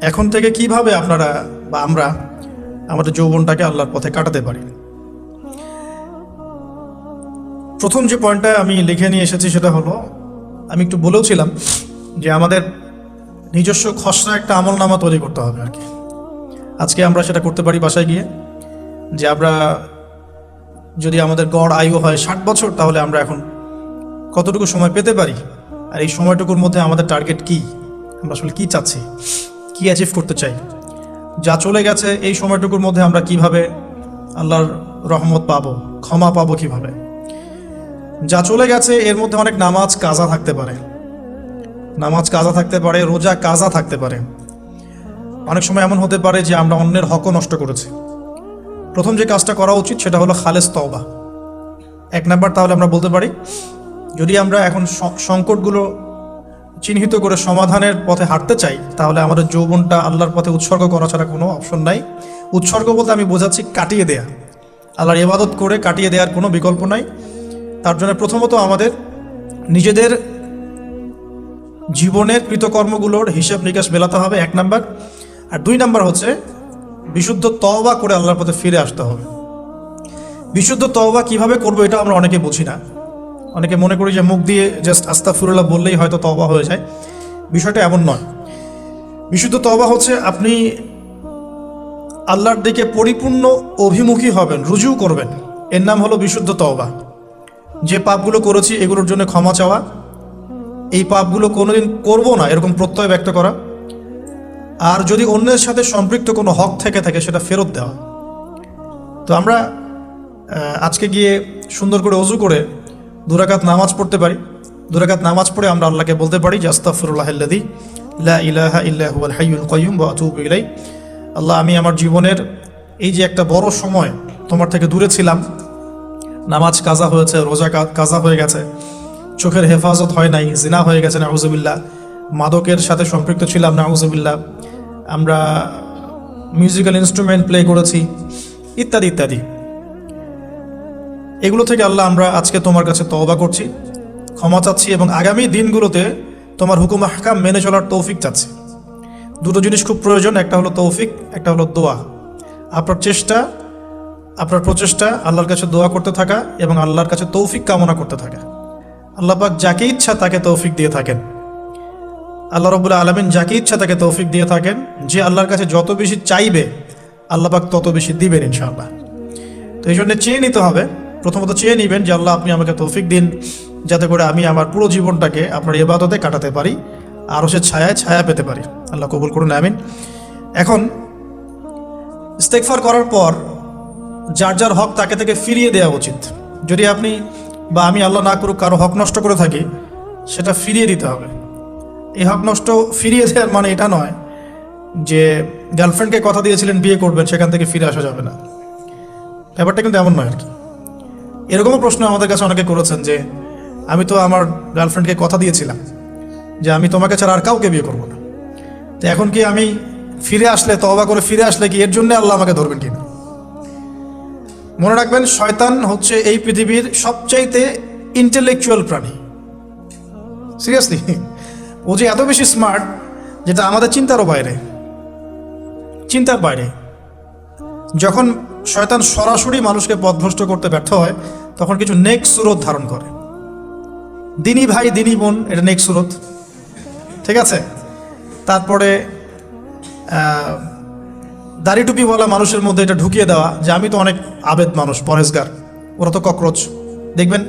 এখন থেকে কিভাবে আপনারা বা আমরা আমাদের যৌবনটাকে আল্লাহর পথে কাটাতে পারি। প্রথম যে পয়েন্টটা আমি লিখে নিয়ে এসেছি সেটা হলো, আমি একটু বলেওছিলাম যে আমাদের নিজস্ব খসড়া একটা আমলনামা তৈরি করতে হবে আর কি। আজকে আমরা সেটা করতে পারি বাসায় গিয়ে, যে আমরা যদি আমাদের গড় আয়ু হয় 60 বছর, তাহলে আমরা এখন কতটুকু সময় পেতে পারি, আর এই সময়টুকুর মধ্যে আমাদের টার্গেট কি, আমরা আসলে কি চাচ্ছি, কি অ্যাচিভ করতে চাই। যা চলে গেছে এই সময়টুকুর মধ্যে আমরা কিভাবে আল্লাহর রহমত পাবো, ক্ষমা পাবো কিভাবে। যা চলে গেছে এর মধ্যে অনেক নামাজ কাজা থাকতে পারে, রোজা কাজা থাকতে পারে। অনেক সময় এমন হতে পারে যে আমরা অন্যের হকও নষ্ট করেছি। প্রথম যে কাজটা করা উচিত সেটা হলো খালেস তওবা। 1 নাম্বার, তাহলে আমরা বলতে পারি যদি আমরা এখন সংকটগুলো চিহ্নিত করে সমাধানের পথে হাঁটতে চাই, তাহলে আমাদের যৌবনটা আল্লাহর পথে উৎসর্গ করা ছাড়া কোনো অপশন নাই। উৎসর্গ বলতে আমি বোঝাচ্ছি কাটিয়ে দেয়া, আল্লাহর ইবাদত করে কাটিয়ে দেওয়ার কোনো বিকল্প নাই। তার জন্য প্রথমত আমাদের নিজেদের জীবনের কৃতকর্মগুলোর হিসাব নিকাশ মেলাতে হবে, 1 নাম্বার। আর 2 নাম্বার হচ্ছে বিশুদ্ধ তওবা করে আল্লাহর পথে ফিরে আসতে হবে। বিশুদ্ধ তওবা কিভাবে করবো এটা আমরা অনেকে বুঝি না। অনেকে মনে করি যে মুখ দিয়ে জাস্ট আস্তাগফিরুল্লাহ বললেই হয়তো তওবা হয়ে যায়। বিষয়টা এমন নয়। বিশুদ্ধ তওবা হচ্ছে আপনি আল্লাহর দিকে পরিপূর্ণ অভিমুখী হবেন, রুজু করবেন, এর নাম হলো বিশুদ্ধ তওবা। যে পাপগুলো করেছি এগুলোর জন্য ক্ষমা চাওয়া, এই পাপগুলো কোনোদিন করব না এরকম প্রত্যয় ব্যক্ত করা, আর যদি অন্যের সাথে সম্পৃক্ত কোনো হক থেকে থাকে সেটা ফেরত দেওয়া। তো আমরা আজকে গিয়ে সুন্দর করে ওযু করে 2 রাকাত নামাজ পড়তে পারি। 2 রাকাত নামাজ পড়ে আমরা আল্লাহকে বলতে পারি যে আস্তাগফিরুল্লাহাল্লাযী লা ইলাহা ইল্লা হুয়াল হাইয়ুল কাইয়্যুম ওয়া আতুবু ইলাইহি। আল্লাহ, আমি আমার জীবনের এই যে একটা বড় সময় তোমার থেকে দূরে ছিলাম, নামাজ কাজা হয়েছে, রোজা কাজা হয়ে গেছে, চোখের হেফাজত হয় নাই, জিনা হয়ে গেছে নাউযুবিল্লাহ, মাদকের সাথে সম্পৃক্ত ছিলাম নাউযুবিল্লাহ, আমরা মিউজিক্যাল ইনস্ট্রুমেন্ট প্লে করেছি, ইত্যাদি ইত্যাদি। এগুলো থেকে আল্লাহ আমরা আজকে তোমার কাছে তওবা করছি, ক্ষমা চাচ্ছি, এবং আগামী দিনগুলোতে তোমার হুকুম আহকাম মেনে চলার তৌফিক চাচ্ছি। 2টো জিনিস খুব প্রয়োজন, একটা হলো তৌফিক, একটা হলো দোয়া। আপনার প্রচেষ্টা আল্লাহর কাছে দোয়া করতে থাকা এবং আল্লাহর কাছে তৌফিক কামনা করতে থাকা। আল্লাহ পাক যাকে ইচ্ছা তাকে তৌফিক দিয়ে থাকেন। আল্লাহ রাব্বুল আলামিন যাকে ইচ্ছা তাকে তৌফিক দিয়ে থাকেন। যে আল্লাহর কাছে যত বেশি চাইবে আল্লাহ পাক তত বেশি দিবেন ইনশাআল্লাহ। তো এই জন্য চেয়ে নিতে হবে, প্রথমত চেয়ে নেবেন যে আল্লাহ আপনি আমাকে তৌফিক দিন, যাতে করে আমি আমার পুরো জীবনটাকে আপনার ইবাদতে কাটাতে পারি, আরও সে ছায়া পেতে পারি। আল্লাহ কবুল করুন, আমিন। এখন ইস্তেগফার করার পর যার যার হক তাকে থেকে ফিরিয়ে দেওয়া উচিত। যদি আপনি বা আমি, আল্লাহ না করুক, কারো হক নষ্ট করে থাকি, সেটা ফিরিয়ে দিতে হবে। এই হক নষ্ট ফিরিয়ে দেওয়ার মানে এটা নয় যে গার্লফ্রেন্ডকে কথা দিয়েছিলেন বিয়ে করবেন, সেখান থেকে ফিরে আসা যাবে না। ব্যাপারটা কিন্তু এমন নয় আর কি। এরকমও প্রশ্ন আমাদের কাছে অনেকে করেছেন যে আমি তো আমার গার্লফ্রেন্ডকে কথা দিয়েছিলাম যে আমি তোমাকে ছাড়া আর কাউকে বিয়ে করবো না, তো এখন কি আমি ফিরে আসলে, তওবা করে ফিরে আসলে কি এর জন্য আল্লাহ আমাকে ধরবেন কিনা? মনে রাখবেন, শয়তান হচ্ছে এই পৃথিবীর সবচাইতে ইন্টেলেকচুয়াল প্রাণী। সিরিয়াসলি, ও যে এত বেশি স্মার্ট যেটা আমাদের চিন্তার বাইরে। যখন শয়তান সরাসরি মানুষকে পথভ্রষ্ট করতে ব্যর্থ হয়, তখন কিছু নেক সুরত ধারণ করে। দিনী ভাই, দিনী বোন, এটা নেক সুরত, ঠিক আছে। তারপরে দাড়ি টুপিওয়ালা মানুষের মধ্যে এটা ঢুকিয়ে দেওয়া যে আমি তো অনেক আবেদ মানুষ, পরেজগার, ওরা তো ককরোচ। দেখবেন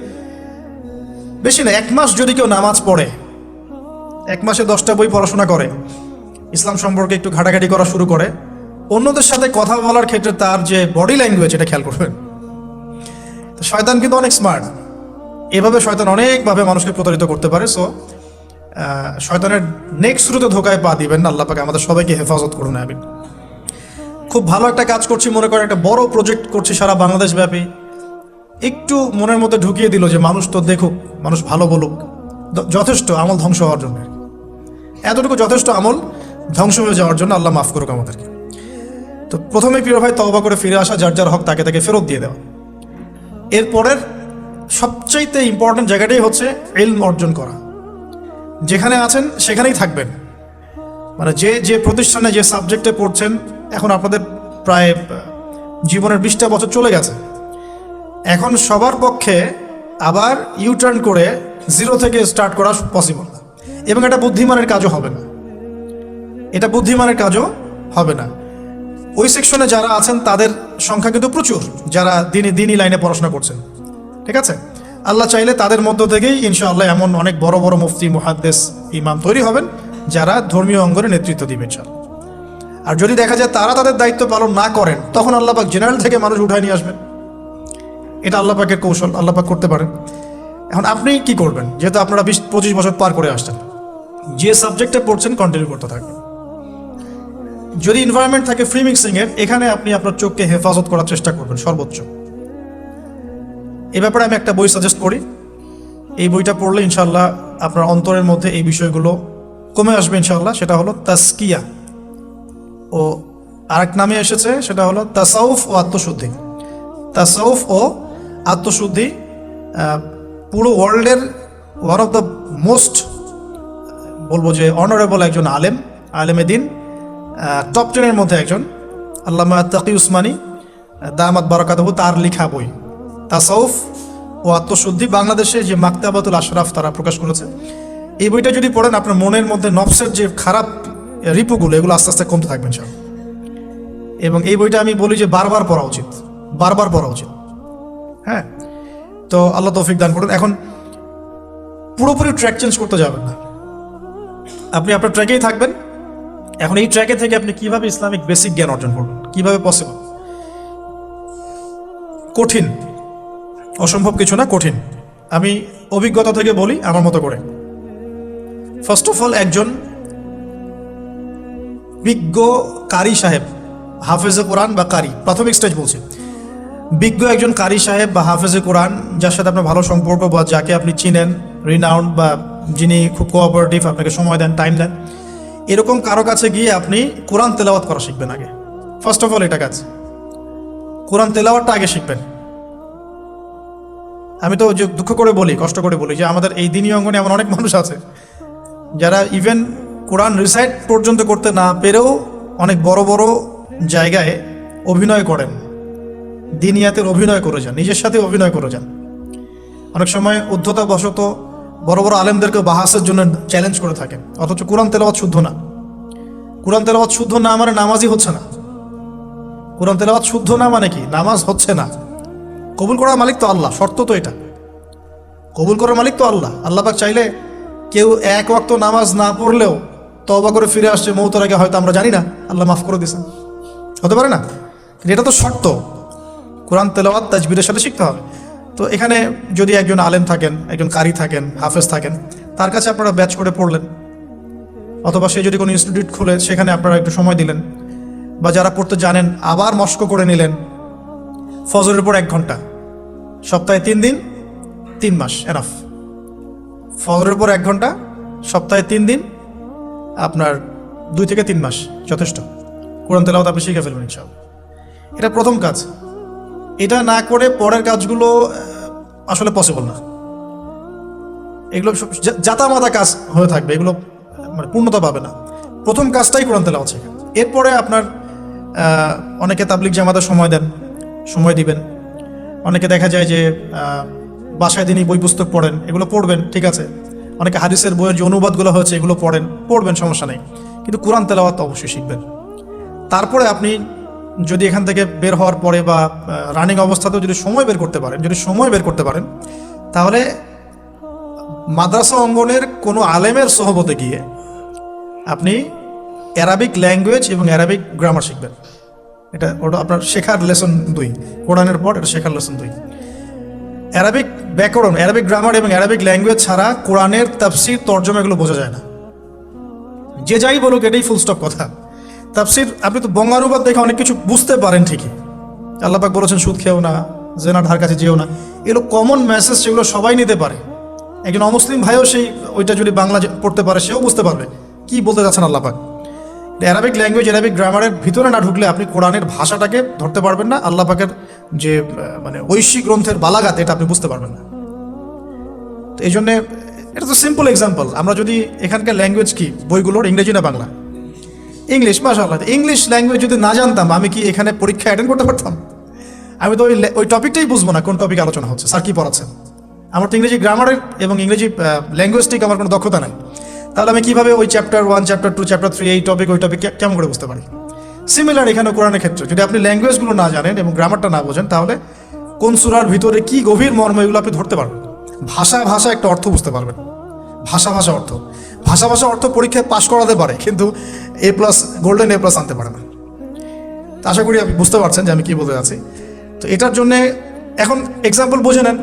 বেশি না, 1 মাস যদি কেউ নামাজ পড়ে, 1 মাসে 10টা বই পড়াশোনা করে, ইসলাম সম্পর্কে একটু ঘাটাঘাটি করা শুরু করে, অন্যদের সাথে কথা বলার ক্ষেত্রে তার যে বডি ল্যাঙ্গুয়েজ, এটা খেয়াল করবেন। তো শয়তান কিন্তু অনেক স্মার্ট, এভাবে শয়তান অনেকভাবে মানুষকে প্রতারিত করতে পারে। সো শয়তানের নেক্সট রুটে ধোকায় পা দিবেন না। আল্লাহ পাক আমাদের সবাইকে হেফাজত করুন, আমিন। খুব ভালো একটা কাজ করছি মনে করেন, একটা বড় প্রজেক্ট করছি সারা বাংলাদেশ ব্যাপী, একটু মনের মধ্যে ঢুকিয়ে দিল যে মানুষ তো দেখুক, মানুষ ভালো বলুক, যথেষ্ট আমল ধ্বংস হওয়ার জন্য। এতটুকু যথেষ্ট আমল ধ্বংস হয়ে যাওয়ার জন্য। আল্লাহ মাফ করুক আমাদেরকে। তো প্রথমে প্রিয় ভাই, তওবা করে ফিরে আসা, যার যার হক তাকে তাকে ফেরত দিয়ে দেওয়া। এরপরের সবচাইতে ইম্পর্টেন্ট জায়গাটাই হচ্ছে ইলম অর্জন করা। যেখানে আছেন সেখানেই থাকবেন, মানে যে যে প্রতিষ্ঠানে যে সাবজেক্টে পড়ছেন, এখন আপনাদের প্রায় জীবনের 20টা বছর চলে গেছে, এখন সবার পক্ষে আবার ইউটার্ন করে জিরো থেকে স্টার্ট করা পসিবল না, এবং এটা বুদ্ধিমানের কাজও হবে না, এটা বুদ্ধিমানের কাজও হবে না। ওই সেকশনে যারা আছেন তাদের সংখ্যা কিন্তু প্রচুর, যারা দিনই লাইনে পড়াশোনা করছেন, ঠিক আছে। আল্লাহ চাইলে তাদের মধ্য থেকেই ইনশাআল্লাহ এমন অনেক বড় বড় মুফতি, মুহাদ্দিস, ইমাম তৈরি হবেন যারা ধর্মীয় অঙ্গনে নেতৃত্ব দিবেন ইনশাআল্লাহ। আর যদি দেখা যায় তারা তাদের দায়িত্ব পালন না করেন, তখন আল্লাহ পাক জেনারেল থেকে মানুষ উঠায় নিয়ে আসবেন। এটা আল্লাহ পাকের কৌশল, আল্লাহ পাক করতে পারেন। এখন আপনি কি করবেন? যেহেতু আপনারা 20-25 বছর পার করে আসছেন, যে সাবজেক্টে পড়ছেন কন্টিনিউ করতে থাকবেন। যদি এনভায়রনমেন্ট থাকে ফ্রি মিক্সিংয়ের, এখানে আপনি আপনার চোখকে হেফাজত করার চেষ্টা করবেন সর্বোচ্চ। এ ব্যাপারে আমি একটা বই সাজেস্ট করি, এই বইটা পড়লে ইনশাআল্লাহ আপনার অন্তরের মধ্যে এই বিষয়গুলো কমে আসবে ইনশাআল্লাহ। সেটা হলো তাসকিয়া, ও আরেক নামে এসেছে, সেটা হলো তাসাউফ ও আত্মশুদ্ধি। তাসাউফ ও আত্মশুদ্ধি পুরো ওয়ার্ল্ডের ওয়ান অফ দ্য মোস্ট, বলবো যে অনারেবল একজন আলেমে দিন, টপ 10-এর মধ্যে একজন, আল্লামা তাকি উসমানী দামাত বারাকাতুহু, তার লেখা বই তাসাউফ ও আত্মশুদ্ধি। বাংলাদেশে যে মাকতাবাতুল আশরাফ তারা প্রকাশ করেছে, এই বইটা যদি পড়েন আপনার মনের মধ্যে নফসের যে খারাপ রিপুগুলো, এগুলো আস্তে আস্তে কমতে থাকবেন সব। এবং এই বইটা আমি বলি যে বারবার পড়া উচিত, বারবার পড়া উচিত। হ্যাঁ, তো আল্লাহ তৌফিক দান করুন। এখন পুরোপুরি ট্র্যাক চেঞ্জ করতে যাবেন না, আপনি আপনার ট্র্যাকেই থাকবেন। এখন এই ট্র্যাকে থেকে আপনি কিভাবে ইসলামিক বেসিক জ্ঞান অর্জন করবেন, কিভাবে পসিবল? কঠিন, অসম্ভব কিছু না, কঠিন। আমি অভিজ্ঞতা থেকে বলি আমার মতো করে। ফার্স্ট অফ অল, একজন বিজ্ঞ কারি সাহেব, হাফেজে কোরআন বা কারি, প্রাথমিক স্টেজ বলছি, বিজ্ঞ একজন কারি সাহেব বা হাফেজে কোরআন, যার সাথে আপনার ভালো সম্পর্ক বা যাকে আপনি চিনেন, রিনাউন্ড বা যিনি খুব কোঅপারেটিভ, আপনাকে সময় দেন, টাইম দেন, এরকম কারো কাছে গিয়ে আপনি কোরআন তেলাওয়াত করা শিখবেন আগে। ফার্স্ট অফ অল এটা কাজ, কোরআন তেলাওয়াতটা আগে শিখবেন। আমি তো যে দুঃখ করে বলি, কষ্ট করে বলি যে আমাদের এই দিনী অঙ্গনে এমন অনেক মানুষ আছে যারা ইভেন কোরআন রিসাইট পর্যন্ত করতে না পেরেও অনেক বড় বড় জায়গায় অভিনয় করেন, দিনিয়াতের অভিনয় করে যান, নিজের সাথে অভিনয় করে যান। অনেক সময় উদ্ধতাবশত বড় বড় আলেমদেরকে বাহাসের জন্য চ্যালেঞ্জ করে থাকেন, অথচ কোরআন তেলাওয়াত শুদ্ধ না। কোরআন তেলাওয়াত শুদ্ধ না মানে নামাজই হচ্ছে না। কোরআন তেলাওয়াত শুদ্ধ না মানে কি? নামাজ হচ্ছে না। কবুল করার মালিক তো আল্লাহ, শর্ত তো এটা। কবুল করার মালিক তো আল্লাহ। আল্লাহ পাক চাইলে কেউ এক ওয়াক্ত নামাজ না পড়লেও তওবা করে ফিরে আসছে মওতের আগে, হয়তো আমরা জানি না, আল্লাহ মাফ করে দিয়েছেন, হতে পারে না? এটা তো শর্ত। কোরআন তেলাওয়াত তাজবিরের সাথে শিখতে হবে। তো এখানে যদি একজন আলেম থাকেন, একজন কারি থাকেন, হাফেজ থাকেন, তার কাছে আপনারা ব্যাচ করে পড়লেন, অথবা সে যদি কোনো ইনস্টিটিউট খোলে সেখানে আপনারা একটু সময় দিলেন, বা যারা পড়তে জানেন আবার মস্ক করে নিলেন। ফজরের পর 1 ঘন্টা, সপ্তাহে 3 দিন, 3 মাস এনাফ। ফজরের পর 1 ঘন্টা, সপ্তাহে 3 দিন, আপনার 2 থেকে 3 মাস যথেষ্ট। কোরআন তেলাওয়াত আপনি শিখে ফেলবেন ইনশাআল্লাহ। এটা প্রথম কাজ। এটা না করে পরের কাজগুলো আসলে পসিবল না। এগুলো জাতামাতা কাজ হয়ে থাকবে, এগুলো মানে পূর্ণতা পাবে না। প্রথম কাজটাই কোরআন তেলাওয়াত শেখা। এরপরে আপনার অনেকে তাবলিগ জামাতে সময় দিবেন। অনেকে দেখা যায় যে বাসায় দিনই বই পুস্তক পড়েন, এগুলো পড়বেন, ঠিক আছে। অনেকে হাদিসের বইয়ের যে অনুবাদগুলো হয়েছে এগুলো পড়বেন, সমস্যা নেই, কিন্তু কোরআন তেলাওয়াত অবশ্যই শিখবেন। তারপরে আপনি যদি এখান থেকে বের হওয়ার পরে বা রানিং অবস্থাতেও যদি সময় বের করতে পারেন, তাহলে মাদ্রাসা অঙ্গনের কোনো আলেমের সহবতে গিয়ে আপনি অ্যারাবিক ল্যাঙ্গুয়েজ এবং অ্যারাবিক গ্রামার শিখবেন। ওটা আপনার শেখার লেসন 2, কোরআনের পর এটা শেখার লেসন 2। অ্যারাবিক ব্যাকরণ, অ্যারাবিক গ্রামার এবং অ্যারাবিক ল্যাঙ্গুয়েজ ছাড়া কোরআনের তাফসির, তর্জমা এগুলো বোঝা যায় না। যে যাই বলুক, এটাই ফুল স্টপ কথা। তাফসির আপনি তো বঙ্গানুবাদ দেখে অনেক কিছু বুঝতে পারেন ঠিকই। আল্লাহ পাক বলেছেন সুদ খেও না, জেনার ধার কাছে যেও না, এগুলো কমন মেসেজ, সেগুলো সবাই নিতে পারে। একজন অমুসলিম ভাইও ওইটা যদি বাংলা পড়তে পারে, সেও বুঝতে পারবে কি বলতে যাচ্ছেন আল্লাহ পাক। অ্যারাবিক ল্যাঙ্গুয়েজ, অ্যারাবিক গ্রামারের ভিতরে না ঢুকলে আপনি কোরআনের ভাষাটাকে ধরতে পারবেন না। আল্লাহ পাকের যে মানে ঐশী গ্রন্থের বালাগাত, এটা আপনি বুঝতে পারবেন না। তো এই জন্যে এটা তো সিম্পল এক্সাম্পল। আমরা যদি এখানকার ল্যাঙ্গুয়েজ কি, বইগুলোর ইংরেজি না বাংলা, ইংলিশ, মাশাআল্লাহ। ইংলিশ ল্যাঙ্গুয়েজ যদি না জানতাম আমি কি এখানে পরীক্ষা অ্যাটেন্ড করতে পারতাম? আমি তো ওই টপিকটাই বুঝবো না কোন টপিক আলোচনা হচ্ছে, স্যার কি পড়াচ্ছেন। আমার তো ইংরেজি গ্রামারের এবং ইংরেজি ল্যাঙ্গুয়েজটিক আমার কোনো দক্ষতা নাই। তাহলে আমি কীভাবে ওই চ্যাপ্টার 1, চ্যাপ্টার 2, চ্যাপ্টার 3 এই টপিক ওই টপিক কেমন করে বুঝতে পারি? সিমিলার এখানে কোরআনের ক্ষেত্রে যদি আপনি ল্যাঙ্গুয়েজগুলো না জানেন এবং গ্রামারটা না বোঝেন, তাহলে কোন সূরার ভিতরে কি গভীর মর্ম এগুলো আপনি ধরতে পারবেন। ভাষা একটা অর্থ বুঝতে পারবেন, ভাষা অর্থ পরীক্ষায় পাশ করাতে পারে, কিন্তু A+, গোল্ডেন A+ আনতে পারে না। তা আশা করি আপনি বুঝতে পারছেন যে আমি কি বলতে যাচ্ছি। তো এটার জন্যে এখন এক্সাম্পল বুঝে নেন।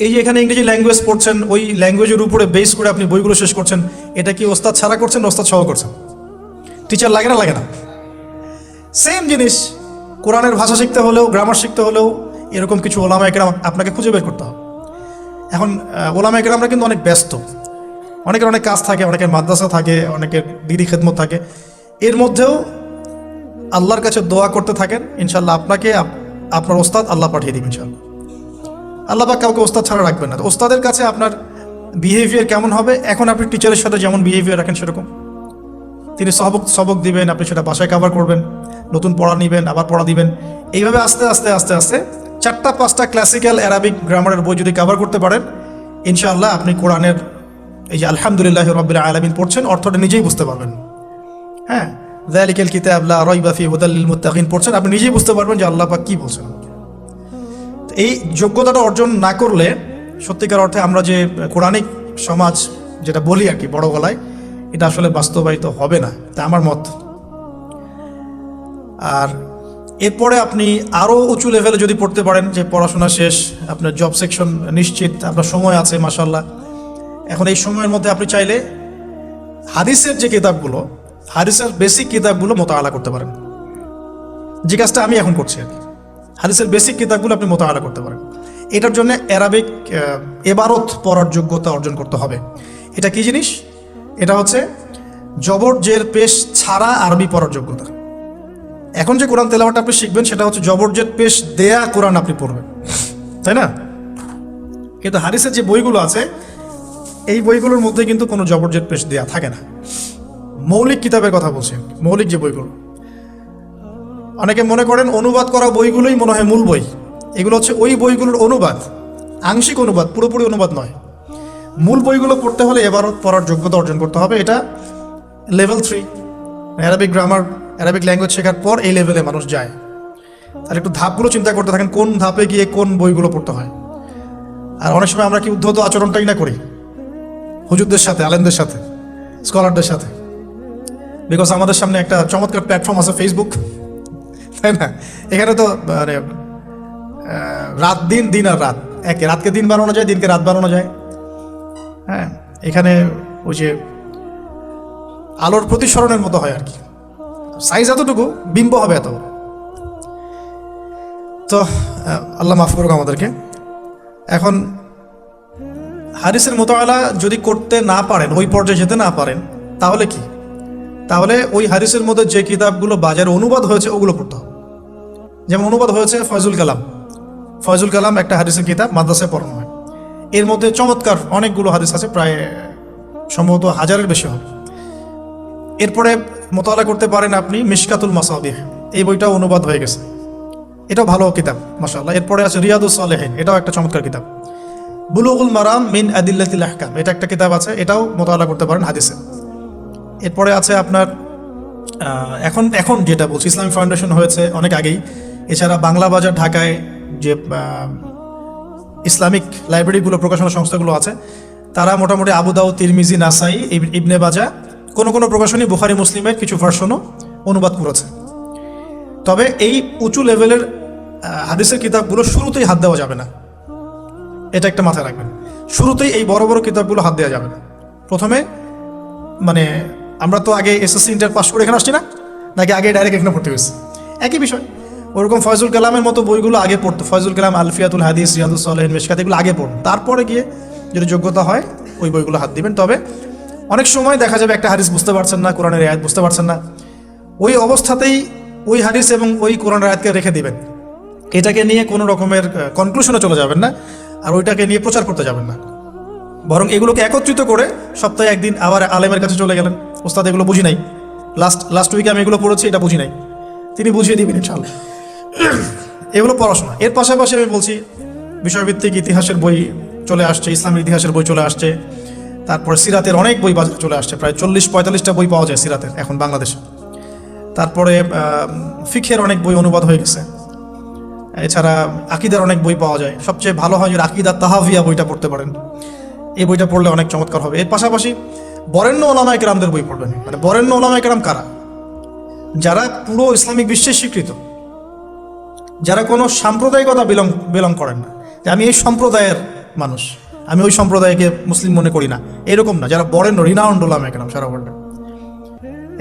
এই যে এখানে ইংরেজি ল্যাঙ্গুয়েজ পড়ছেন, ওই ল্যাঙ্গুয়েজের উপরে বেস করে আপনি বইগুলো শেষ করছেন, এটা কি ওস্তাদ ছাড়া করছেন না ওস্তাদ সহ করছেন? টিচার লাগে না? সেম জিনিস, কোরআনের ভাষা শিখতে হলেও, গ্রামার শিখতে হলেও এরকম কিছু ওলামা একরাম আপনাকে খুঁজে বের করতে হবে। এখন ওলামা একরামরা কিন্তু অনেক ব্যস্ত, অনেকের অনেক কাজ থাকে, অনেকের মাদ্রাসা থাকে, অনেকের দিদি খেদমত থাকে। এর মধ্যেও আল্লাহর কাছে দোয়া করতে থাকেন, ইনশাল্লাহ আপনাকে আপনার ওস্তাদ আল্লাহ পাঠিয়ে দিবেন ইনশাল্লাহ। আল্লাহ পাক কাউকে ওস্তাদ ছাড়া রাখবেন না। ওস্তাদের কাছে আপনার বিহেভিয়ার কেমন হবে, এখন আপনি টিচারের সাথে যেমন বিহেভিয়ার রাখেন সেরকম তিনি সবক দিবেন, আপনি সেটা বাসায় কভার করবেন, নতুন পড়া নেবেন, আবার পড়া দিবেন। এইভাবে আস্তে আস্তে 4-5টা ক্লাসিক্যাল অ্যারাবিক গ্রামারের বই যদি কভার করতে পারেন, ইনশাআল্লাহ আপনি কোরআনের এই যে আলহামদুলিল্লাহি রাব্বিল আলামিন পড়ছেন, অর্থটা নিজেই বুঝতে পারবেন। হ্যাঁ, যালিকাল কিতাব লা রাইবা ফিহি হুদাল লিল মুত্তাকিন পড়ছেন, আপনি নিজেই বুঝতে পারবেন যে আল্লাহ পাক কি বলছেন। এই যোগ্যতাটা অর্জন না করলে সত্যিকার অর্থে আমরা যে কোরআনিক সমাজ যেটা বলি আর কি বড় গলায়, এটা আসলে বাস্তবায়িত হবে না, তা আমার মত। আর এরপরে আপনি আরও উঁচু লেভেলে যদি পড়তে পারেন, যে পড়াশোনা শেষ, আপনার জব সেকশন নিশ্চিত, আপনার সময় আছে মাশাআল্লাহ, এখন এই সময়ের মধ্যে আপনি চাইলে হাদিসের যে কিতাবগুলো, হাদিসের বেসিক কিতাবগুলো মোতাআলা করতে পারেন। যে কাজটা আমি এখন করছি আর কি, হাদিসের বেসিক কিতাবগুলো আপনি মোতাআলা করতে পারেন। এটার জন্য অ্যারাবিক এবারত পড়ার যোগ্যতা অর্জন করতে হবে। এটা কি জিনিস? এটা হচ্ছে জবর জের পেশ ছাড়া আরবি পড়ার যোগ্যতা। এখন যে কোরআন তেলাওয়াতটা আপনি শিখবেন সেটা হচ্ছে জবর জের পেশ দেয়া কোরআন আপনি পড়বেন, তাই না? কিন্তু হাদিসের যে বইগুলো আছে এই বইগুলোর মধ্যে কিন্তু কোনো জবর জের পেশ দেয়া থাকে না। মৌলিক কিতাবের কথা বলছি, মৌলিক যে বইগুলো। অনেকে মনে করেন অনুবাদ করা বইগুলোই মনে হয় মূল বই। এগুলো হচ্ছে ওই বইগুলোর অনুবাদ, আংশিক অনুবাদ, পুরোপুরি অনুবাদ নয়। মূল বইগুলো পড়তে হলে এবারত পড়ার যোগ্যতা অর্জন করতে হবে। এটা level 3 Arabic grammar, Arabic language শেখার পর এই লেভেলে মানুষ যায়। তাহলে একটু ধাপগুলো চিন্তা করতে থাকেন, কোন ধাপে গিয়ে কোন বইগুলো পড়তে হয়। আর অনেক সময় আমরা কি উদ্ধত আচরণটাই না করি হুজুরদের সাথে, আলেমদের সাথে, স্কলারদের সাথে। বিকজ আমাদের সামনে একটা চমৎকার প্ল্যাটফর্ম আছে ফেসবুক, তাই না? এখানে তো মানে রাত দিন আর রাত, রাতকে দিন বানানো যায়, দিনকে রাত বানানো যায়। হ্যাঁ, এখানে ওই যে আলোর প্রতিসরণের মতো হয় আর কি, সাইজ এতটুকু, বিম্ব হবে এত। তো আল্লাহ মাফ করুক আমাদেরকে। এখন হাদিসের মোতাআলা যদি করতে না পারেন, ওই পর্যায়ে যেতে না পারেন, তাহলে কি? তাহলে ওই হাদিসের মধ্যে যে কিতাবগুলো বাজারে অনুবাদ হয়েছে ওগুলো পড়তে হবে। যেমন অনুবাদ হয়েছে ফয়জুল কালাম একটা হাদিসের কিতাব, মাদ্রাসায় পড়ানো হয়। এর মধ্যে চমৎকার অনেকগুলো হাদিস আছে, প্রায় সম্ভবত 1000-এর বেশি হবে। এরপরে মোতালা করতে পারেন আপনি মিশকাতুল মাসাবিহ, এই বইটাও অনুবাদ হয়ে গেছে, এটাও ভালো কিতাব মাশাআল্লাহ। এরপরে আছে রিয়াদুস সালেহিন, এটাও একটা চমৎকার কিতাব। বুলুগুল মারাম মিন আদিল্লাতিল আহকাম, এটা একটা কিতাব আছে, এটাও মোতালা করতে পারেন হাদিসে। এরপরে আছে আপনার এখন যেটা বলছি, ইসলামিক ফাউন্ডেশন হয়েছে অনেক আগেই। এছাড়া বাংলা বাজার ঢাকায় যে ইসলামিক লাইব্রেরিগুলো, প্রকাশনা সংস্থাগুলো আছে, তারা মোটামুটি আবু দাউদ, তিরমিজি, নাসাই, ইবনে বাজা, কোনো প্রকাশনী বুখারী মুসলিমের কিছু ভার্সনও অনুবাদ করেছে। তবে এই উঁচু লেভেলের হাদিসের কিতাবগুলো শুরুতেই হাত দেওয়া যাবে না, এটা একটা মাথায় রাখবেন। শুরুতেই এই বড় বড় কিতাবগুলো হাত দেওয়া যাবে না। প্রথমে মানে আমরা তো আগে এসএসসি ইন্টার পাস করে এখানে আসছি না, নাকি আগে ডাইরেক্ট এখানে পড়তে হয়েছে? একই বিষয়। ওরকম ফয়জুল কালামের মতো বইগুলো আগে পড়তো, ফয়জুল কালাম, আলফিয়াতুল হাদিস, রিয়াদুস সালেহিন, মিশকাত, এগুলো আগে পড়ুন। তারপরে গিয়ে যদি যোগ্যতা হয় ওই বইগুলো হাত দিবেন। তবে অনেক সময় দেখা যাবে একটা হাদিস বুঝতে পারছেন না, কোরআনের আয়াত বুঝতে পারছেন না, ওই অবস্থাতেই ওই হাদিস এবং ওই কোরআনের আয়াতকে রেখে দিবেন। এটাকে নিয়ে কোনো রকমের কনক্লুশনে চলে যাবেন না, আর ওইটাকে নিয়ে প্রচার করতে যাবেন না। বরং এগুলোকে একত্রিত করে সপ্তাহে একদিন আবার আলেমের কাছে চলে গেলেন, ওস্তাদ এগুলো বুঝি নাই, লাস্ট উইকে আমি এগুলো পড়েছি, এটা বুঝি নাই, তিনি বুঝিয়ে দিবেন ইনশাআল্লাহ। এগুলো পড়াশোনা। এর পাশাপাশি আমি বলছি বিষয়ভিত্তিক ইতিহাসের বই চলে আসছে, ইসলামের ইতিহাসের বই চলে আসছে, তারপরে সিরাতের অনেক বই বাজারে চলে আসছে, প্রায় 40-45টা বই পাওয়া যায় সিরাতের এখন বাংলাদেশে। তারপরে ফিকহের অনেক বই অনুবাদ হয়ে গেছে, এছাড়া আকিদার অনেক বই পাওয়া যায়। সবচেয়ে ভালো হয় যে আকিদা তাহাভিয়া বইটা পড়তে পারেন, এই বইটা পড়লে অনেক চমৎকার হবে। এর পাশাপাশি বরেণ্য ওলামায়ে কেরামদের বই পড়বেন। মানে বরেণ্য ওলামায়ে কেরাম কারা? যারা পুরো ইসলামিক বিশ্বে স্বীকৃত, যারা কোনো সাম্প্রদায়িকতা বিলং করেন না, যে আমি এই সম্প্রদায়ের মানুষ, আমি ওই সম্প্রদায়কে মুসলিম মনে করি না, এরকম না, যারা বরেণ্য রিনাউন্ড ওলামায়ে কেরাম সারা ওয়ার্ল্ডে।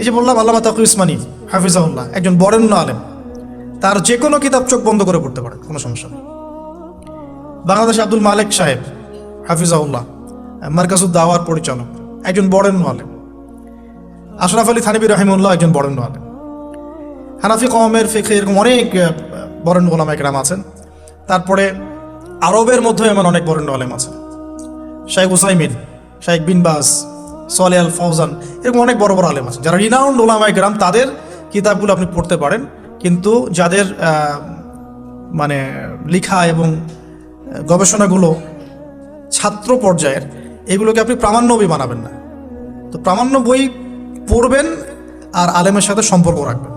এই যে বললাম আল্লামা তাকি উসমানী হাফিজাহুল্লাহ একজন বরেণ্য আলেম, তার যে কোনো কিতাব চোখ বন্ধ করে পড়তে পারেন, কোনো সমস্যা নেই। বাংলাদেশে আব্দুল মালেক সাহেব হাফিজাহুল্লাহ মারকাজুদ দাওয়ার পরিচালক, একজন বরেণ্য আলেম। আশরাফ আলী থানভী রহিমউল্লাহ একজন বরেণ্য আলেম। হানাফি কওমের ফিকহে এরকম অনেক বরেণ্য ওলামায়ে কেরাম আছেন। তারপরে আরবের মধ্যে এমন অনেক বরেণ্য আলেম আছেন, শাইখ উসাইমিন, শাইখ বিন বাজ, সালেহ আল ফৌজান, এরকম অনেক বড় বড় আলেম আছেন যারা রিনাউন্ড ওলামায়ে কেরাম। তাদের কিতাবগুলো আপনি পড়তে পারেন, কিন্তু যাদের মানে লেখা এবং গবেষণাগুলো ছাত্র পর্যায়ের, এগুলোকে আপনি প্রামাণ্য বই বানাবেন না। তো প্রামাণ্য বই পড়বেন আর আলেমের সাথে সম্পর্ক রাখবেন,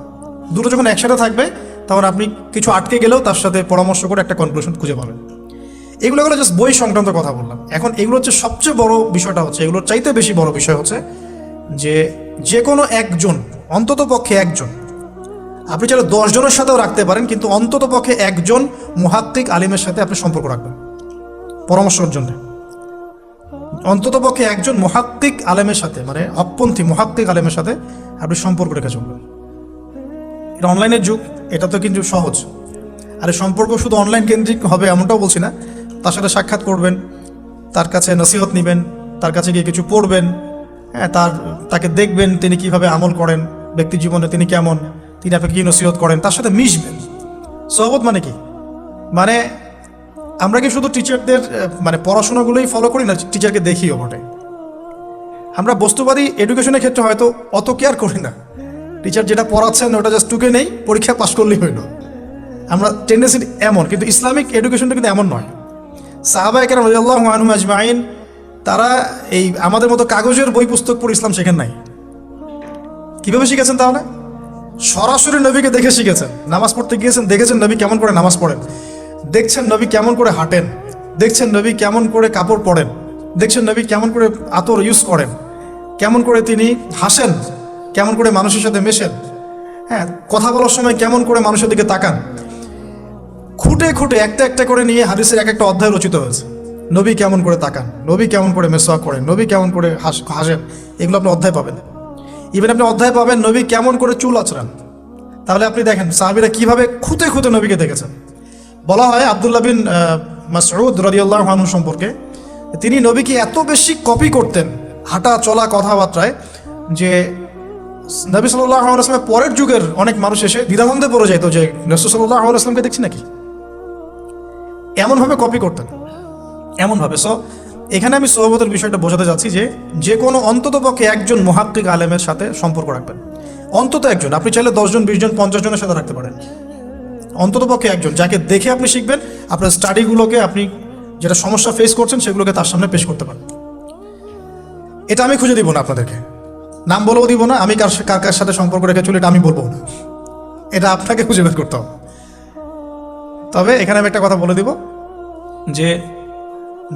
দুটো যখন একসাথে থাকবে তখন আপনি কিছু আটকে গেলেও তার সাথে পরামর্শ করে একটা কনক্লুশন খুঁজে পাবেন। এগুলো জাস্ট বই সংক্রান্ত কথা বললাম। এখন এগুলো হচ্ছে সবচেয়ে বড় বিষয়টা, হচ্ছে এগুলোর চাইতে বেশি বড় বিষয় হচ্ছে যে কোনো একজন, অন্তত পক্ষে একজন, আপনি চাইলে 10 জনের সাথেও রাখতে পারেন, কিন্তু অন্তত পক্ষে একজন মুহাক্কিক আলিমের সাথে আপনি সম্পর্ক রাখবেন পরামর্শের জন্য। অন্তত পক্ষে একজন মুহাক্কিক আলেমের সাথে, মানে হকপন্থী মুহাক্কিক আলেমের সাথে আপনি সম্পর্ক রেখে চলবেন। এটা অনলাইনের যুগ, এটা তো কিন্তু সহজ। আর এই সম্পর্ক শুধু অনলাইন কেন্দ্রিক হবে এমনটাও বলছি না। তার সাথে সাক্ষাৎ করবেন, তার কাছে নসিহত নেবেন, তার কাছে গিয়ে কিছু পড়বেন, হ্যাঁ, তাকে দেখবেন তিনি কিভাবে আমল করেন, ব্যক্তি জীবনে তিনি কেমন, তিনি আপনাকে কী নসিহত করেন, তার সাথে মিশবেন। সোহবত মানে কি? মানে আমরা কি শুধু টিচারদের মানে পড়াশোনাগুলোই ফলো করি না, টিচারকে দেখিও বটে। আমরা বস্তুবাদী এডুকেশনের ক্ষেত্রে হয়তো অত কেয়ার করি না, টিচার যেটা পড়াচ্ছেন ওটা জাস্ট টুকে নেই, পরীক্ষা পাস করলেই হইল। আমরা টেন্ডেন্সি এমন, কিন্তু ইসলামিক এডুকেশনটা কিন্তু এমন নয়। সাহাবায়ে কেরাম রাদিয়াল্লাহু আনহুম আজমাইন তারা এই আমাদের মতো কাগজের বই পুস্তক পড়ে ইসলাম শেখেন নাই। কীভাবে শিখেছেন? তাহলে সরাসরি নবীকে দেখে শিখেছেন। নামাজ পড়তে গিয়েছেন, দেখেছেন নবী কেমন করে নামাজ পড়েন, দেখছেন নবী কেমন করে হাঁটেন, দেখছেন নবী কেমন করে কাপড় পরেন, দেখছেন নবী কেমন করে আতর ইউজ করেন, কেমন করে তিনি হাসেন, কেমন করে মানুষের সাথে মেশেন, হ্যাঁ, কথা বলার সময় কেমন করে মানুষের দিকে তাকান। খুঁটে খুঁটে একটা একটা করে নিয়ে হাদিসের এক একটা অধ্যায় রচিত হয়েছে। নবী কেমন করে তাকান, নবী কেমন করে মেসওয়াক করেন, নবী কেমন করে হাসেন, এগুলো আপনি অধ্যায় পাবেন। ইভেন আপনি অধ্যায় পাবেন নবী কেমন করে চুল আঁচড়ান। তাহলে আপনি দেখেন সাহাবীরা কিভাবে খুঁতে খুঁতে নবীকে দেখেছেন। বলা হয় আব্দুল্লাহ বিন মাসউদ রাদিয়াল্লাহু আনহু সম্পর্কে, তিনি নবীকে এত বেশি কপি করতেন হাঁটা চলা কথাবার্তায় যে নবী সাল্লাল্লাহু আলাইহি ওয়াসাল্লামের পরের যুগের অনেক মানুষ এসে দ্বিধাদ্বন্দ্বে পড়ে যেত যে রাসূল সাল্লাল্লাহু আলাইহি ওয়াসাল্লামকে দেখছি নাকি, এমনভাবে কপি করতেন, এমনভাবে। সো এখানে আমি সোহবতের বিষয়টা বোঝাতে যাচ্ছি যে কোনো অন্তত পক্ষে একজন মুহাক্কিক আলেমের সাথে সম্পর্ক রাখবেন, অন্তত একজন। আপনি চাইলে 10 জন 20 জন 50 জনের সাথে রাখতে পারেন, অন্তত পক্ষে একজন যাকে দেখে আপনি শিখবেন, আপনার স্টাডিগুলোকে, আপনি যেটা সমস্যা ফেস করছেন সেগুলোকে তার সামনে পেশ করতে পারেন। এটা আমি খুঁজে দিব না আপনাদেরকে, নাম বলেও দিব না, আমি কার কার সাথে সম্পর্ক রেখে চলি এটা আমি বলবো না, এটা আপনাকে খুঁজে বের করতে হবে। তবে এখানে আমি একটা কথা বলে দিব যে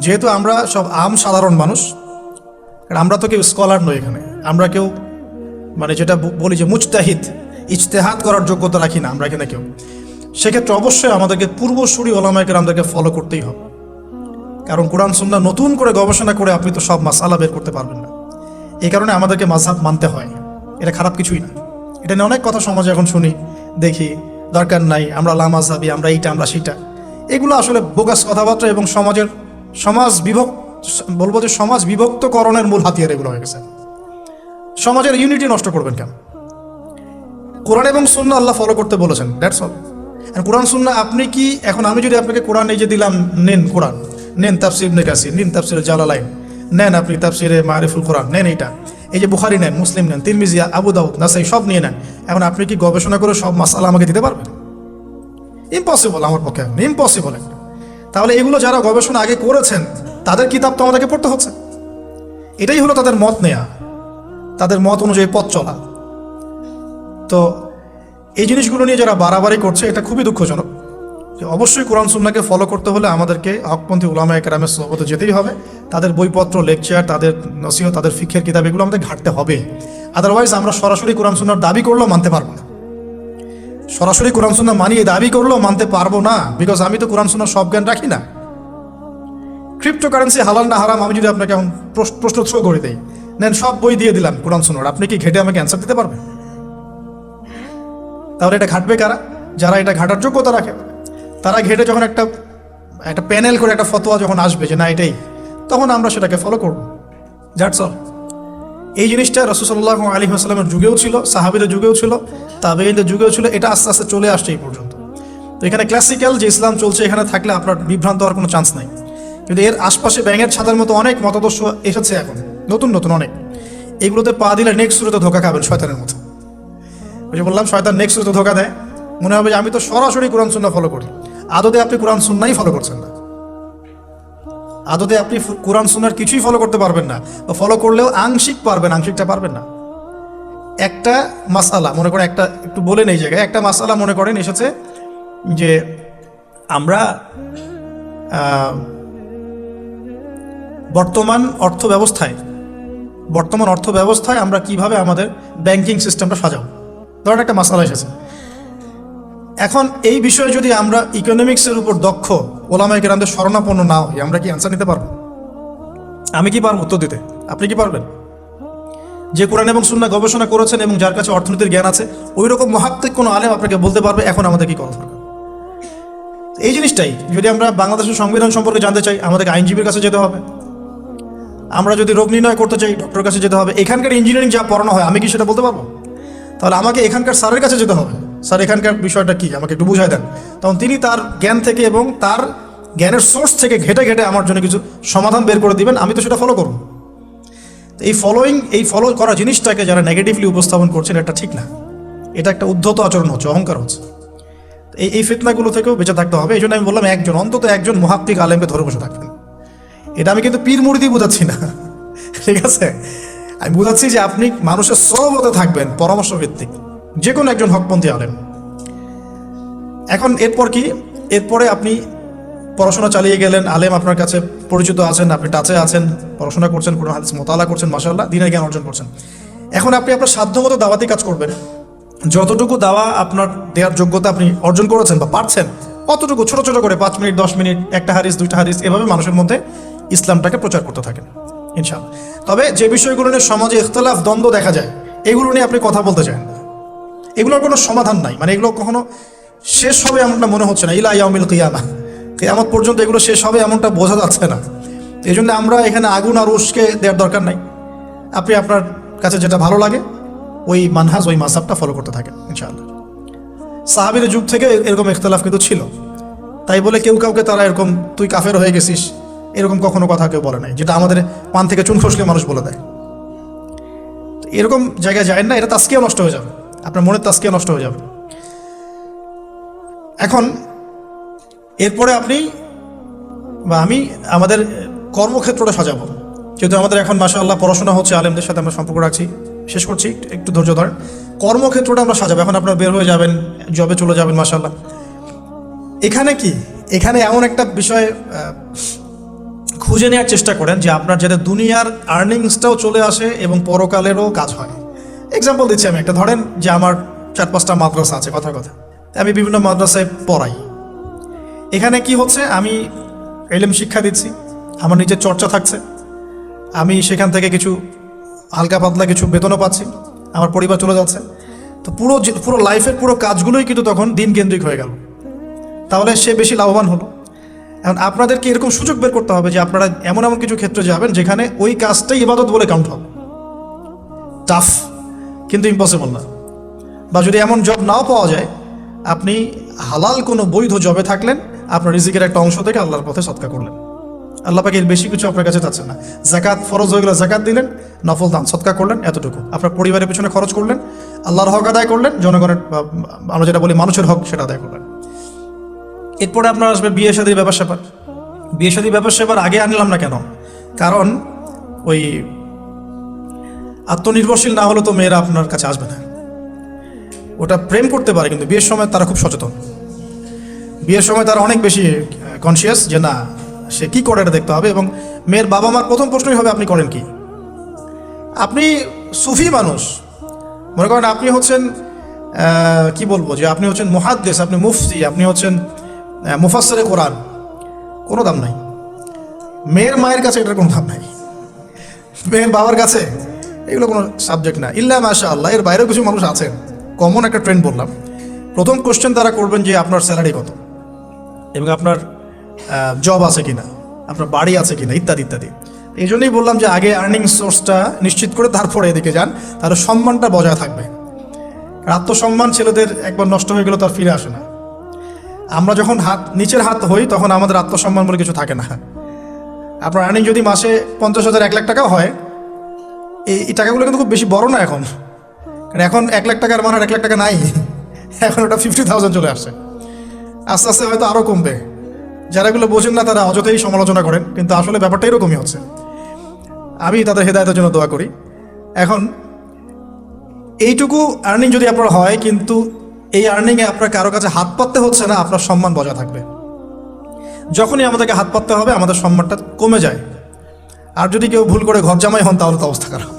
যেহেতু আমরা সব সাধারণ মানুষ, আমরা তো কেউ স্কলার নই, এখানে আমরা কেউ মানে যেটা বলি যে মুজতাহিদ, ইজতেহাদ করার যোগ্যতা রাখি না আমরা এখানে কেউ। সেক্ষেত্রে অবশ্যই আমাদেরকে পূর্বসূরি ওলামায়ে কেরামদেরকে ফলো করতেই হবে, কারণ কোরআন সুন্নাহ নতুন করে গবেষণা করে আপনি তো সব মাসআলা বের করতে পারবেন না। এই কারণে আমাদেরকে মাযহাব মানতে হয়, এটা খারাপ কিছুই না। এটা নিয়ে অনেক কথা সমাজে এখন শুনি, দেখি, দরকার নাই, আমরা লা মাযহাবি, আমরা এইটা, আমরা সেইটা। এগুলো আসলে বোগাস কথাবার্তা এবং সমাজ বিভক্তকরণের মূল হাতিয়ার এগুলো হয়ে গেছে। সমাজের ইউনিটি নষ্ট করবেন কেন? কোরআন এবং সুন্নাহ আল্লাহ ফলো করতে বলেছেন, দ্যাটস অল। কোরআন সুন্নাহ আপনি কি, এখন আমি যদি আপনাকে কোরআন এই যে দিলাম, নেন কোরআন, নেন তাফসীর ইবনে কাসির, নেন তাফসীর জালালাইন, নেন, আপনি তাফসিরে মারিফুল কোরআন নেন, এই যে বুখারী নেন, মুসলিম নেন, তিরমিজি, আবু দাউদ, নাসাই সব নিয়ে নেন। এখন আপনি কি গবেষণা করে সব মাসআলা আমাকে দিতে পারবেন? ইম্পসিবল, আমার পক্ষে ইম্পসিবল। তাহলে এগুলো যারা গবেষণা আগে করেছেন তাদের কিতাব তো আমাদেরকে পড়তে হচ্ছে। এটাই হলো তাদের মত নেয়া, তাদের মত অনুযায়ী পথ চলা। তো এই জিনিসগুলো নিয়ে যারা বাড়াবাড়ি করছে এটা খুবই দুঃখজনক। যে অবশ্যই কোরআন সুন্নাহকে ফলো করতে হলে আমাদেরকে হকপন্থী উলামায়ে কেরামের সোহবতে যেতেই হবে। তাদের বইপত্র, লেকচার, তাদের নসিহত, তাদের ফিকহের কিতাব এগুলো আমাদের ঘাঁটতে হবে। আদারওয়াইজ আমরা সরাসরি কোরআন সুন্নাহর দাবি করলেও মানতে পারবো না। সরাসরি কোরআন সুন্নাহ মানিয়ে দাবি করলেও মানতে পারবো না, বিকজ আমি তো কোরআন সুন্নাহর সব জ্ঞান রাখি না। ক্রিপ্টোকারেন্সি হালাল না হারাম আমি যদি আপনাকে এখন প্রশ্ন থ্রো করে দিই, নেন সব বই দিয়ে দিলাম কোরআন সুন্নাহর, আপনি কি ঘেটে আমাকে অ্যান্সার দিতে পারবেন? তাহলে এটা ঘাটবে কারা? যারা এটা ঘাটার যোগ্যতা রাখে। তারা ঘেটে যখন একটা প্যানেল করে একটা ফতোয়া যখন আসবে যে না এটাই, তখন আমরা সেটাকে ফলো করব। That's all. এই জিনিসটা রাসূল সাল্লাল্লাহু আলাইহি ওয়াসাল্লামের যুগেও ছিল, সাহাবীদের যুগেও ছিল, তাবেঈনদের যুগেও ছিল। এটা আস্তে আস্তে চলে আসছে এই পর্যন্ত। তো এখানে ক্লাসিক্যাল যে ইসলাম চলছে এখানে থাকলে আপনার বিভ্রান্ত হওয়ার কোনো চান্স নাই। কিন্তু এর আশপাশে ব্যাঙের ছাতার মতো অনেক মতাদর্শ এসেছে এখন, নতুন নতুন অনেক। এগুলোতে পা দিলে নেক্সট শুরুতে ধোকা খাবেন শয়তানের মতো। ওই যে বললাম, শয়তান নেক্সট শুরুতে ধোকা দেয়। মনে হবে যে আমি তো সরাসরি কোরআন সুন্নাহ ফলো করি, আদতে আপনি কোরআন সুন্নাহই ফলো করছেন না। আদতে আপনি কোরআন সুন্নাহর কিছুই ফলো করতে পারবেন না, বা ফলো করলেও আংশিক পারবেন, আংশিকটা পারবেন না। একটা মাসআলা মনে করেন, একটু বলেন এই জায়গায়, একটা মাসআলা মনে করেন এসেছে যে আমরা বর্তমান অর্থ ব্যবস্থায় আমরা কিভাবে আমাদের ব্যাংকিং সিস্টেমটা সাজাবো, ধরেন একটা মাসআলা এসেছে। এখন এই বিষয়ে যদি আমরা ইকোনমিক্সের উপর দক্ষ ওলামায়ে কেরামদের শরণাপন্ন না হই, আমরা কি অ্যান্সার নিতে পারবো? আমি কি পারবো উত্তর দিতে? আপনি কি পারবেন? যে কোরআন এবং সুন্নাহ গবেষণা করেছেন এবং যার কাছে অর্থনীতির জ্ঞান আছে, ওই রকম মহাত্মিক কোনো আলেম আপনাকে বলতে পারবে এখন আমাদের কি করা দরকার। এই জিনিসটাই যদি আমরা বাংলাদেশের সংবিধান সম্পর্কে জানতে চাই, আমাদেরকে আইনজীবীর কাছে যেতে হবে। আমরা যদি রোগ নির্ণয় করতে চাই, ডক্টরের কাছে যেতে হবে। এখানকার ইঞ্জিনিয়ারিং যা পড়ানো হয় আমি কি সেটা বলতে পারবো? তাহলে আমাকে এখানকার স্যারের কাছে যেতে হবে, স্যার এখানকার বিষয়টা কি আমাকে একটু বুঝাই দেন। তখন তিনি তার জ্ঞান থেকে এবং তার জ্ঞানের সোর্স থেকে ঘেটে ঘেটে আমার জন্য কিছু সমাধান বের করে দিবেন, আমি তো সেটা ফলো করব। এই ফলো করা জিনিসটাকে যারা নেগেটিভলি উপস্থাপন করছেন এটা ঠিক না, এটা একটা উদ্ধত আচরণ হচ্ছে, অহংকার হচ্ছে। এই ফিতনাগুলো থেকেও বেঁচে থাকতে হবে। এই জন্য আমি বললাম অন্তত একজন মুহাক্কিক আলেমকে ধরে বসে থাকবেন। এটা আমি কিন্তু পীর মুরিদি বোঝাচ্ছি না, ঠিক আছে? আমি বোঝাচ্ছি যে আপনি মানুষের সহবতে থাকবেন, পরামর্শ ভিত্তিক, যে কোনো একজন হকপন্থী আলেম। এখন এরপর কি? এরপরে আপনি পড়াশোনা চালিয়ে গেলেন, আলেম আপনার কাছে পরিচিত আছেন, আপনি টাচে আছেন, পড়াশোনা করছেন, কোরআন হাদিস মোতালা করছেন, মাশাআল্লাহ দ্বীনের জ্ঞান অর্জন করছেন। এখন আপনি আপনার সাধ্যমতো দাওয়াতি কাজ করবেন। যতটুকু দাওয়া আপনার দেওয়ার যোগ্যতা আপনি অর্জন করেছেন বা পারছেন, অতটুকু ছোট ছোট করে 5 মিনিট, 10 মিনিট, একটা হাদিস, 2টা হাদিস, এভাবে মানুষের মধ্যে ইসলামটাকে প্রচার করতে থাকেন ইনশাআল্লাহ। তবে যে বিষয়গুলো নিয়ে সমাজে ইখতিলাফ, দ্বন্দ্ব দেখা যায়, এগুলো নিয়ে আপনি কথা বলতে চান না। এগুলোর কোনো সমাধান নাই, মানে এগুলো কখনো শেষ হবে এমনটা মনে হচ্ছে না। ইলা ইয়াউমিল কিয়ামা, কিয়ামত পর্যন্ত এগুলো শেষ হবে এমনটা বোঝা যাচ্ছে না। এই জন্য আমরা এখানে আগুন আর উস্কে দেওয়ার দরকার নাই। আপনি আপনার কাছে যেটা ভালো লাগে ওই মানহাজ, ওই মাযহাবটা ফলো করতে থাকেন ইনশাআল্লাহ। সাহাবীদের যুগ থেকে এরকম ইখতিলাফ কিন্তু ছিল, তাই বলে কেউ কাউকে তারা এরকম তুই কাফের হয়ে গেছিস এরকম কখনো কথা কেউ বলে নাই, যেটা আমাদের পান থেকে চুন খসলে মানুষ বলে দেয়। এরকম জায়গায় যায় না, এটা তাস্কিয়া নষ্ট হয়ে যাবে, আপনার মনের তাস্কিয়া নষ্ট হয়ে যাবে। এখন এরপরে আপনি বা আমি আমাদের কর্মক্ষেত্রটা সাজাবো। যেহেতু আমাদের এখন মাশাআল্লাহ পড়াশোনা হচ্ছে, আলেমদের সাথে আমরা সম্পর্ক রাখছি, শেষ করছি, একটু ধৈর্য ধরেন। কর্মক্ষেত্রটা আমরা সাজাবো। এখন আপনারা বের হয়ে যাবেন, জবে চলে যাবেন, মাশাআল্লাহ। এখানে কি, এখানে এমন একটা বিষয় খুঁজে নেওয়ার চেষ্টা করেন যে আপনার যাতে দুনিয়ার আর্নিংসটাও চলে আসে এবং পরকালেরও কাজ হয়। এক্সাম্পল দিচ্ছি আমি একটা, ধরেন যে আমার 4-5টা মাদ্রাসা আছে, কথা আমি বিভিন্ন মাদ্রাসায় পড়াই। এখানে কি হচ্ছে, আমি ইলম শিক্ষা দিচ্ছি, আমার নিজের চর্চা থাকছে, আমি সেখান থেকে কিছু হালকা পাতলা কিছু বেতনও পাচ্ছি, আমার পরিবার চলে যাচ্ছে। তো পুরো লাইফের পুরো কাজগুলোই কিন্তু তখন দিন কেন্দ্রিক হয়ে গেল, তাহলে সে বেশি লাভবান হলো। এখন আপনাদেরকে এরকম সুযোগ বের করতে হবে যে আপনারা এমন এমন কিছু ক্ষেত্রে যাবেন যেখানে ওই কাজটাই ইবাদত বলে কাউন্ট হবে। টাফ কিন্তু ইম্পসিবল না। বা যদি এমন জব নাও পাওয়া যায়, আপনি হালাল কোনো বৈধ জবে থাকলেন, আপনার রিজিকের একটা অংশ থেকে আল্লাহর পথে সদকা করলেন, আল্লাহ পাক এর বেশি কিছু আপনার কাছে চাচ্ছেন না। যাকাত ফরজ হয়ে গেলে যাকাত দিলেন, নফল দান সদকা করলেন, এতটুকু। আপনার পরিবারের পিছনে খরচ করলেন, আল্লাহর হক আদায় করলেন, জনগণের আমরা যেটা বলি মানুষের হক সেটা আদায় করলেন। এরপরে আপনার আসবে বিয়ে শাদীর ব্যাপার স্যাপার। বিয়ে শাদীর ব্যাপার স্যাপার আগে আনলাম না কেন? কারণ ওই আত্মনির্ভরশীল না হলে তো মেয়েরা আপনার কাছে আসবে না। ওটা প্রেম করতে পারে, কিন্তু বিয়ের সময় তারা খুব সচেতন। বিয়ের সময় তারা অনেক বেশি কনসিয়াস যে না, সে কী করে এটা দেখতে হবে। এবং মেয়ের বাবা মার প্রথম প্রশ্নই হবে আপনি করেন কি। আপনি সুফি মানুষ, মনে করেন আপনি হচ্ছেন কি বলবো, যে আপনি হচ্ছেন মুহাদ্দিস, আপনি মুফতি, আপনি হচ্ছেন মুফাসসিরে কোরআন, কোনো দাম নাই। মেয়ের মায়ের কাছে এটার কোনো দাম নাই, মেয়ের বাবার কাছে এগুলো কোনো সাবজেক্ট না। ইল্লা মাশাআল্লাহ, এর বাইরেও কিছু মানুষ আছেন। কমন একটা ট্রেন্ড বললাম। প্রথম কোশ্চেন তারা করবেন যে আপনার স্যালারি কত, এবং আপনার জব আছে কিনা, আপনার বাড়ি আছে কিনা, ইত্যাদি ইত্যাদি। এই জন্যই বললাম যে আগে আর্নিং সোর্সটা নিশ্চিত করে তারপরে এদিকে যান, তাহলে সম্মানটা বজায় থাকবে। আত্মসম্মান ছেলেদের একবার নষ্ট হয়ে গেলে তার ফিরে আসে না। আমরা যখন নিচের হাত হই তখন আমাদের আত্মসম্মান বলে কিছু থাকে না। আপনার আর্নিং যদি মাসে 50,000 1 লাখ টাকাও হয়, এই টাকাগুলো কিন্তু খুব বেশি বড় না এখন। কারণ এখন 1 লাখ টাকার মান আর 1 লাখ টাকা নাই, এখন ওটা 50,000 চলে আসছে। আস্তে আস্তে হয়তো আরও কমবে। যারা এগুলো বোঝেন না তারা অযথাই সমালোচনা করেন, কিন্তু আসলে ব্যাপারটা এরকমই হচ্ছে। আমি তাদের হেদায়েতের জন্য দোয়া করি। এখন এইটুকু আর্নিং যদি আপনার হয়, কিন্তু এই আর্নিংয়ে আপনার কারো কাছে হাত পাততে হচ্ছে না, আপনার সম্মান বজায় থাকবে। যখনই আমাদেরকে হাত পাততে হবে আমাদের সম্মানটা কমে যায়। আর যদি কেউ ভুল করে ঘর জামাই হন তাহলে তো অবস্থা খারাপ।